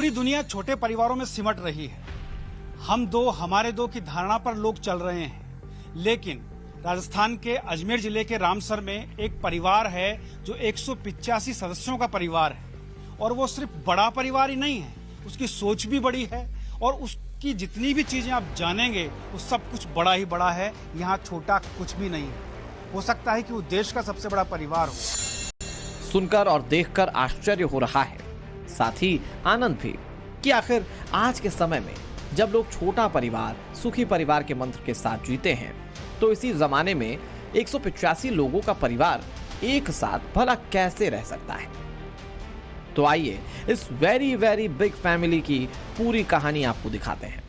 पूरी दुनिया छोटे परिवारों में सिमट रही है। हम दो हमारे दो की धारणा पर लोग चल रहे हैं, लेकिन राजस्थान के अजमेर जिले के रामसर में एक परिवार है जो 185 सदस्यों का परिवार है। और वो सिर्फ बड़ा परिवार ही नहीं है, उसकी सोच भी बड़ी है और उसकी जितनी भी चीजें आप जानेंगे वो सब कुछ बड़ा ही बड़ा है। यहाँ छोटा कुछ भी नहीं है। हो सकता है कि वो देश का सबसे बड़ा परिवार हो। सुनकर और देखकर आश्चर्य हो रहा है, साथ ही आनंद भी, कि आखिर आज के समय में जब लोग छोटा परिवार सुखी परिवार के मंत्र के साथ जीते हैं, तो इसी जमाने में 185 लोगों का परिवार एक साथ भला कैसे रह सकता है। तो आइए इस वेरी वेरी बिग फैमिली की पूरी कहानी आपको दिखाते हैं।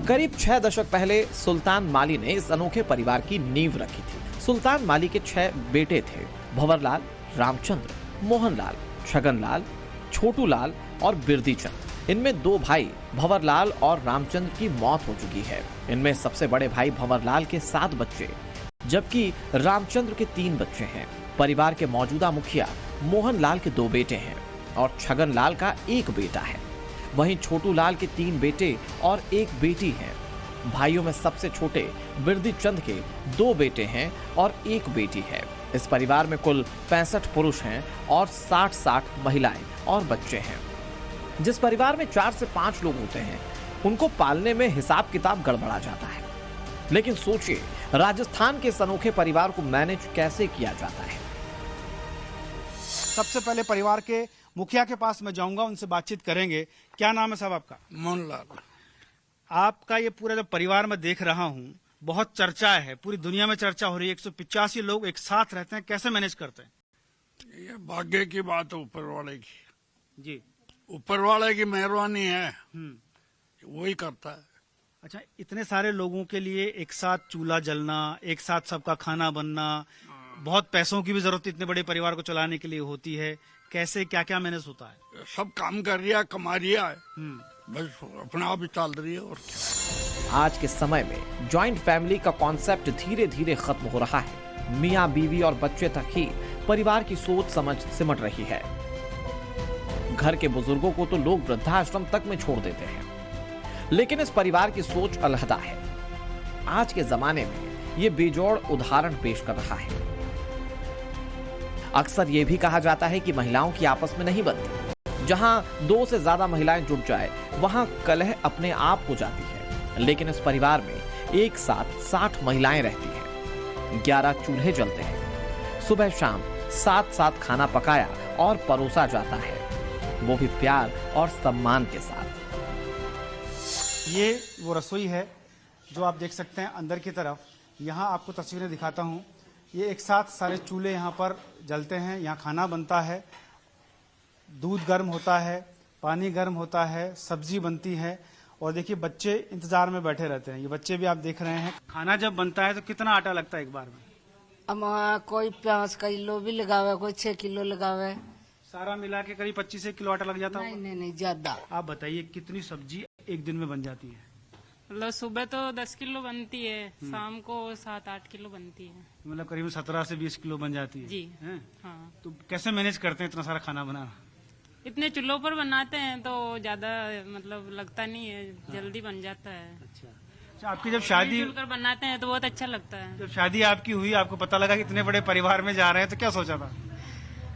करीब 6 दशक पहले सुल्तान माली ने इस अनोखे परिवार की नींव रखी थी। सुल्तान माली के 6 बेटे थे, भंवरलाल, रामचंद्र, मोहनलाल, छगनलाल, छोटूलाल और बिरदीचंद। इनमें 2 भाई भंवरलाल और रामचंद्र की मौत हो चुकी है। इनमें सबसे बड़े भाई भंवरलाल के 7 बच्चे, जबकि रामचंद्र के 3 बच्चे हैं। परिवार के मौजूदा मुखिया मोहनलाल के 2 बेटे हैं और छगनलाल का 1 बेटा है। वहीं छोटूलाल के 3 बेटे और 1 बेटी है। भाइयों में सबसे छोटे बिरदीचंद के 2 बेटे हैं और 1 बेटी है। इस परिवार में कुल 65 पुरुष हैं और 60 महिलाएं और बच्चे हैं। जिस परिवार में 4 से 5 लोग होते हैं, उनको पालने में हिसाब किताब गड़बड़ा जाता है। लेकिन सोचिए, राजस्थान के इस अनोखे परिवार को मैनेज कैसे किया जाता है। सबसे पहले परिवार के मुखिया के पास मैं जाऊंगा, उनसे बातचीत करेंगे। क्या नाम है साहब आपका? मोहनलाल। आपका ये पूरा जो परिवार मैं देख रहा हूँ, बहुत चर्चा है, पूरी दुनिया में चर्चा हो रही है। 185 लोग एक साथ रहते हैं, कैसे मैनेज करते हैं? ये भाग्य की बात है, ऊपर वाले की। जी, ऊपर वाले की मेहरबानी है, वही करता है। अच्छा, इतने सारे लोगों के लिए एक साथ चूल्हा जलना, एक साथ सबका खाना बनना, बहुत पैसों की भी जरूरत इतने बड़े परिवार को चलाने के लिए होती है। कैसे क्या क्या मैनेज होता है? सब काम कर रिया, कमा रिया है, बस अपना आप ही चल रही है। और क्या, आज के समय में जॉइंट फैमिली का कॉन्सेप्ट धीरे धीरे खत्म हो रहा है। मियाँ बीवी और बच्चे तक ही परिवार की सोच समझ सिमट रही है। घर के बुजुर्गों को तो लोग वृद्धाश्रम तक में छोड़ देते हैं, लेकिन इस परिवार की सोच अलहदा है। आज के जमाने में ये बेजोड़ उदाहरण पेश कर रहा है। अक्सर ये भी कहा जाता है कि महिलाओं की आपस में नहीं बनती। जहां 2 से ज्यादा महिलाएं जुट जाए, वहां कलह अपने आप हो जाती है। लेकिन इस परिवार में एक साथ 60 महिलाएं रहती हैं। 11 चूल्हे जलते हैं। सुबह शाम साथ खाना पकाया और परोसा जाता है, वो भी प्यार और सम्मान के साथ। ये वो रसोई है जो आप देख सकते हैं अंदर की तरफ। यहाँ आपको तस्वीरें दिखाता हूँ। ये एक साथ सारे चूल्हे यहाँ पर जलते हैं, यहाँ खाना बनता है, दूध गर्म होता है, पानी गर्म होता है, सब्जी बनती है। और देखिए, बच्चे इंतजार में बैठे रहते हैं। ये बच्चे भी आप देख रहे हैं। खाना जब बनता है तो कितना आटा लगता है एक बार में? अब कोई 5 किलो भी लगावे, कोई 6 किलो लगावे। सारा मिला के करीब 25 किलो आटा लग जाता है। नहीं ज्यादा। आप बताइए कितनी सब्जी एक दिन में बन जाती है? मतलब सुबह तो 10 किलो बनती है, शाम को 7-8 किलो बनती है। मतलब करीब 17 से 20 किलो बन जाती है। जी है? हाँ। तो कैसे मैनेज करते हैं इतना सारा खाना बनाना? इतने चूल्हों पर बनाते हैं तो ज्यादा मतलब लगता नहीं है, जल्दी बन जाता है। अच्छा, आपकी जब शादी मिलजुल कर बनाते हैं तो बहुत अच्छा लगता है। जब शादी आपकी हुई, आपको पता लगा कि इतने बड़े परिवार में जा रहे हैं, तो क्या सोचा था?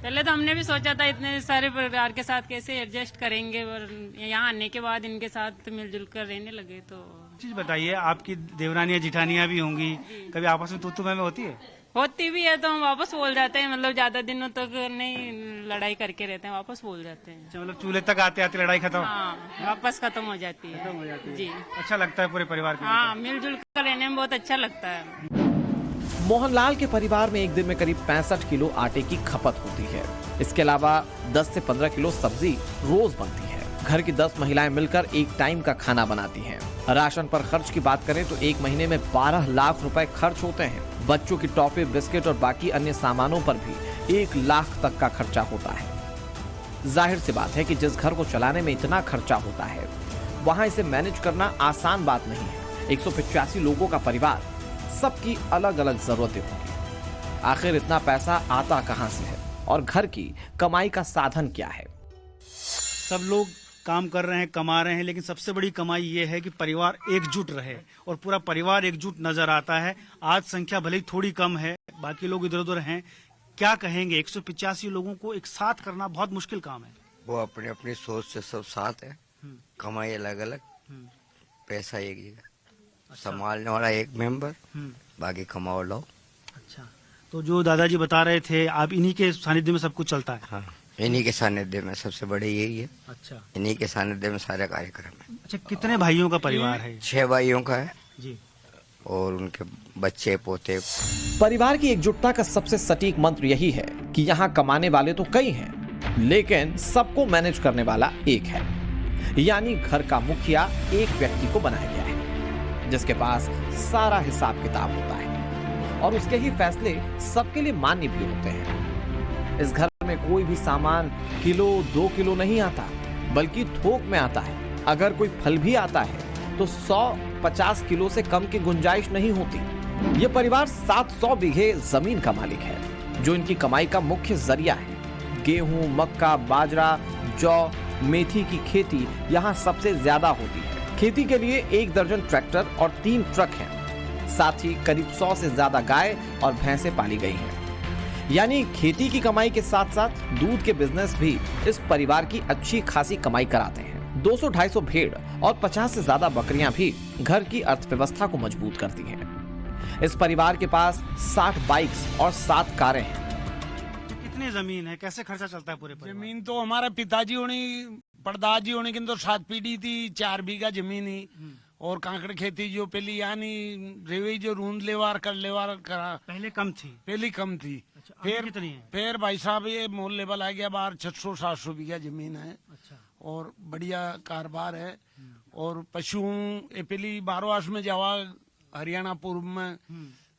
पहले तो हमने भी सोचा था इतने सारे परिवार के साथ कैसे एडजस्ट करेंगे, और यहाँ आने के बाद इनके साथ मिलजुल कर रहने लगे। तो चीज बताइए, आपकी देवरानियां जिठानियां भी होंगी, कभी आपस में तू मैं होती है? होती भी है तो हम वापस बोल जाते हैं, मतलब ज्यादा दिनों तक नहीं लड़ाई करके रहते हैं, वापस बोल जाते हैं। अच्छा, मतलब चूल्हे तक आते आते लड़ाई खत्म? हाँ, वापस खत्म हो जाती है। खत्म हो जाती है। जी, अच्छा लगता है पूरे परिवार के? हाँ, मिलजुल कर रहने में बहुत अच्छा लगता है। मोहनलाल के परिवार में एक दिन में करीब 65 किलो आटे की खपत होती है। इसके अलावा 10 से 15 किलो सब्जी रोज बनती है। घर की 10 महिलाएं मिलकर एक टाइम का खाना बनाती हैं। राशन पर खर्च की बात करें तो एक महीने में 12 लाख रुपए खर्च होते हैं। बच्चों की टॉफी, बिस्किट और बाकी अन्य सामानों पर भी 1 लाख तक का खर्चा होता है। जाहिर सी बात है कि जिस घर को चलाने में इतना खर्चा होता है, वहां इसे मैनेज करना आसान बात नहीं है। 185 लोगों का परिवार, सबकी अलग अलग जरूरतें होंगी। आखिर इतना पैसा आता कहां से है और घर की कमाई का साधन क्या है? सब लोग काम कर रहे हैं, कमा रहे हैं, लेकिन सबसे बड़ी कमाई ये है कि परिवार एकजुट रहे और पूरा परिवार एकजुट नजर आता है। आज संख्या भले ही थोड़ी कम है, बाकी लोग इधर उधर हैं। क्या कहेंगे? 185 लोगों को एक साथ करना बहुत मुश्किल काम है। वो अपनी अपनी सोच से सब साथ है, कमाई अलग अलग, पैसा एक जगह, संभालने वाला एक मेंबर, बाकी कमाओ लो। अच्छा, तो जो दादाजी बता रहे थे, आप इन्हीं के सानिध्य में सब कुछ चलता है? हाँ, इन्हीं के सानिध्य में सबसे बड़े यही है। अच्छा, इन्हीं के सानिध्य में सारे कार्यक्रम है। अच्छा, कितने भाइयों का परिवार है? 6 भाइयों का है जी, और उनके बच्चे पोते। परिवार की एकजुटता का सबसे सटीक मंत्र यही है कि यहाँ कमाने वाले तो कई हैं, लेकिन सबको मैनेज करने वाला एक है। यानी घर का मुखिया एक व्यक्ति को बनाया गया है, जिसके पास सारा हिसाब किताब होता है और उसके ही फैसले सबके लिए मान्य भी होते हैं। इस घर में कोई भी सामान किलो 2 किलो नहीं आता, बल्कि थोक में आता है। अगर कोई फल भी आता है तो 150 किलो से कम की गुंजाइश नहीं होती। ये परिवार 700 बीघे जमीन का मालिक है, जो इनकी कमाई का मुख्य जरिया है। गेहूं, मक्का, बाजरा, जौ, मेथी की खेती यहाँ सबसे ज्यादा होती है। खेती के लिए 1 दर्जन ट्रैक्टर और 3 ट्रक हैं। साथ ही करीब 100 से ज्यादा गाय और भैंसें पाली गई हैं। यानी खेती की कमाई के साथ साथ दूध के बिजनेस भी इस परिवार की अच्छी खासी कमाई कराते हैं। 200-250 भेड़ और 50 से ज्यादा बकरियां भी घर की अर्थव्यवस्था को मजबूत करती हैं। इस परिवार के पास 60 बाइक्स और 7 कारें हैं। कितनी जमीन है? कैसे खर्चा चलता है पूरे परिवार? जमीन तो हमारे पिताजी होनी, परदाजी होने की तो 7 पीढ़ी थी, 4 बीघा जमीन ही। और कांकड़ खेती जो पहली यानी रेवी जो रूंद लेवार कर लेवार करा, पहले कम थी। पहली कम थी। अच्छा, फिर कितनी है? फिर भाई साहब ये मोल लेवल आ गया, बाहर 600-700 बीघा जमीन है। अच्छा, और बढ़िया कारोबार है। और पशु ये पहली 12 आस में जावा, हरियाणा पूर्व में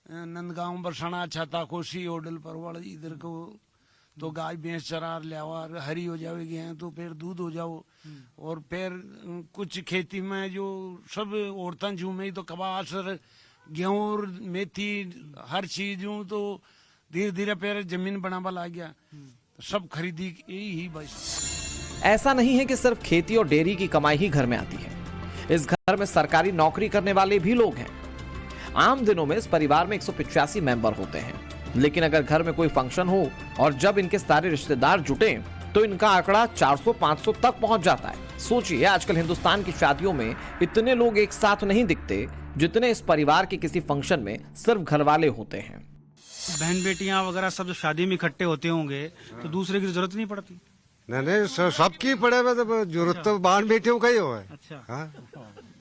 नंदगांव, बरसाना, छाता, कोसी, होडल, परवड़ इधर को तो गाय भैंस चरार लियावा, हरी हो जाएगी हैं तो फिर दूध हो जाओ। और फिर कुछ खेती में जो सब औरतें झूमे तो कपास, गेहूं और मेथी हर चीज हूँ तो धीरे धीरे फिर जमीन बनावा ला गया, तो सब खरीदी यही भाई। ऐसा नहीं है कि सिर्फ खेती और डेयरी की कमाई ही घर में आती है। इस घर में सरकारी नौकरी करने वाले भी लोग हैं। आम दिनों में इस परिवार में 185 मेंबर होते हैं, लेकिन अगर घर में कोई फंक्शन हो और जब इनके सारे रिश्तेदार जुटे तो इनका आंकड़ा 400-500 तक पहुंच जाता है। सोचिए, आजकल हिंदुस्तान की शादियों में इतने लोग एक साथ नहीं दिखते जितने इस परिवार के किसी फंक्शन में सिर्फ घरवाले होते हैं। बहन बेटियां वगैरह सब शादी में इकट्ठे होते होंगे तो दूसरे की जरूरत नहीं पड़ती? नहीं, सबकी पड़े में तो जरूरत तो बहन बेटियों का ही हो है। अच्छा, हाँ?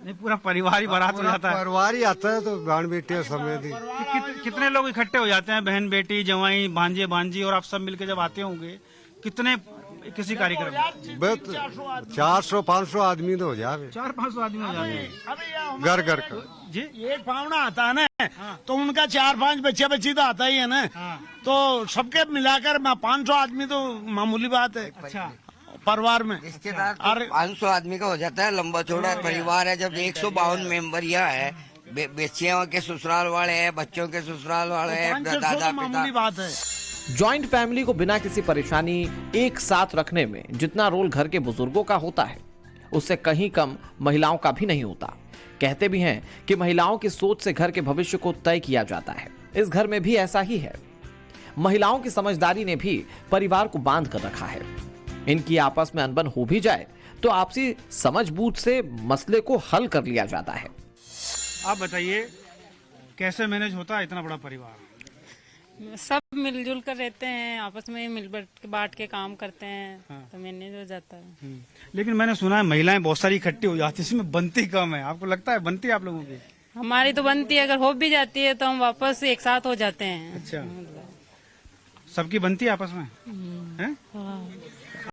नहीं, पूरा परिवार ही बारात हो जाता है। परिवार ही आता है तो बहन बेटियां समय दी। कितने लोग इकट्ठे हो जाते हैं? बहन बेटी, जवाई, भांजे भांजी और आप सब मिलके जब आते होंगे, कितने किसी कार्यक्रम में? 400-500 आदमी तो हो जाए। 400-500 आदमी हो जाते हैं घर घर का। जी। एक पावना आता है ना, तो उनका 4-5 बच्चे बच्ची तो आता ही है ना। तो सबके मिलाकर 500 आदमी तो मामूली बात है। अच्छा, परिवार में रिश्तेदार 500 आदमी का हो जाता है। लंबा चौड़ा परिवार है। जब 152 मेंबर यहाँ है, बच्चियों के ससुराल वाले हैं, बच्चों के ससुराल वाले हैं, दादा पिता। बात है। जॉइंट फैमिली को बिना किसी परेशानी एक साथ रखने में जितना रोल घर के बुजुर्गों का होता है, उससे कहीं कम महिलाओं का भी नहीं होता। कहते भी हैं कि महिलाओं की सोच से घर के भविष्य को तय किया जाता है। इस घर में भी ऐसा ही है। महिलाओं की समझदारी ने भी परिवार को बांध कर रखा है। इनकी आपस में अनबन हो भी जाए तो आपसी समझबूझ से मसले को हल कर लिया जाता है। आप बताइए कैसे मैनेज होता है इतना बड़ा परिवार? सब मिलजुल कर रहते हैं, आपस में मिल बांट के काम करते हैं। हाँ। तो मैनेज हो जाता है। लेकिन मैंने सुना है महिलाएं बहुत सारी इकट्ठी हो जाती है, इसमें बनती कम है। आपको लगता है बनती है आप लोगों की? हमारी तो बनती है, अगर हो भी जाती है तो हम वापस एक साथ हो जाते हैं। अच्छा, सबकी बनती है आपस में? हैं? हाँ।